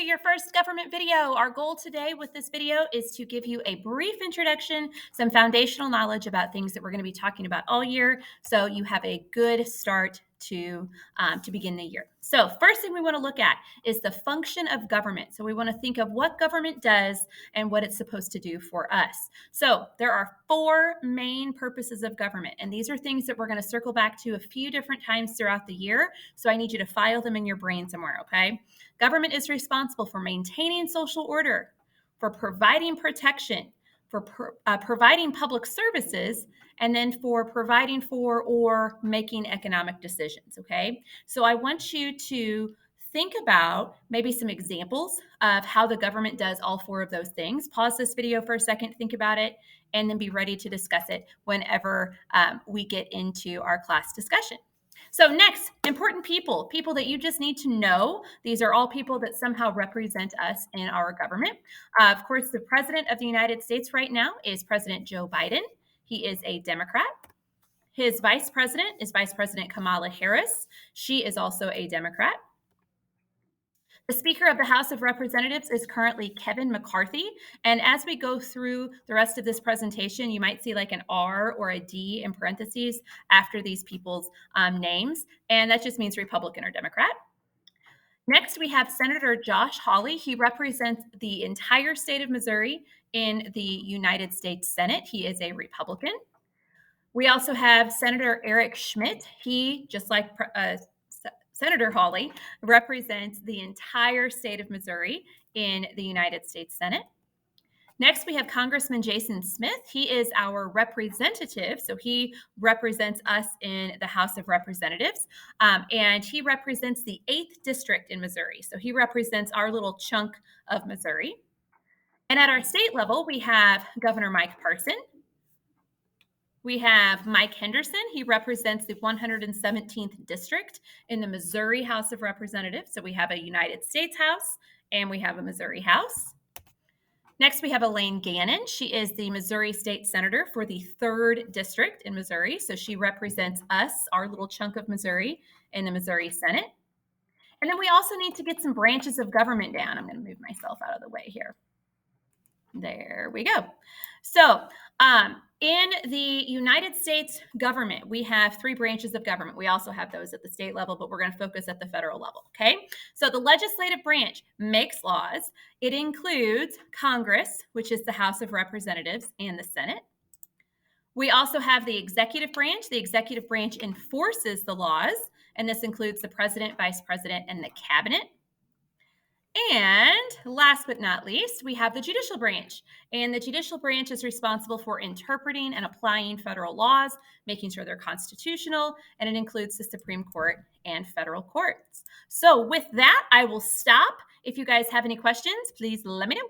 to your first government video. Our goal today with this video is to give you a brief introduction, some foundational knowledge about things that we're going to be talking about all year, so you have a good start to begin the year. So first thing we want to look at is the function of government. So we want to think of what government does and what it's supposed to do for us. So there are four main purposes of government, and these are things that we're going to circle back to a few different times throughout the year. So I need you to file them in your brain somewhere, okay? Government is responsible for maintaining social order, for providing protection, for providing public services, and then for providing for or making economic decisions, okay? So I want you to think about maybe some examples of how the government does all four of those things. Pause this video for a second, think about it, and then be ready to discuss it whenever we get into our class discussion. So next, important people that you just need to know. These are all people that somehow represent us in our government. Of course, the President of the United States right now is President Joe Biden. He is a Democrat. His vice president is Vice President Kamala Harris. She is also a Democrat. The Speaker of the House of Representatives is currently Kevin McCarthy. And as we go through the rest of this presentation, you might see like an R or a D in parentheses after these people's names. And that just means Republican or Democrat. Next, we have Senator Josh Hawley. He represents the entire state of Missouri in the United States Senate. He is a Republican. We also have Senator Eric Schmidt. He, just like Senator Hawley, represents the entire state of Missouri in the United States Senate. Next, we have Congressman Jason Smith. He is our representative, so he represents us in the House of Representatives, and he represents the 8th District in Missouri. So he represents our little chunk of Missouri. And at our state level, we have Governor Mike Parson. We have Mike Henderson. He represents the 117th District in the Missouri House of Representatives. So we have a United States House and we have a Missouri House. Next, we have Elaine Gannon. She is the Missouri State Senator for the 3rd District in Missouri. So she represents us, our little chunk of Missouri, in the Missouri Senate. And then we also need to get some branches of government down. I'm going to move myself out of the way here. There we go. So in the United States government, we have 3 branches of government. We also have those at the state level, but we're going to focus at the federal level, okay? So the legislative branch makes laws. It includes Congress, which is the House of Representatives, and the Senate. We also have the executive branch. The executive branch enforces the laws, and this includes the president, vice president, and the cabinet. And last but not least, we have the judicial branch. And the judicial branch is responsible for interpreting and applying federal laws, making sure they're constitutional, and it includes the Supreme Court and federal courts. So with that, I will stop. If you guys have any questions, please let me know.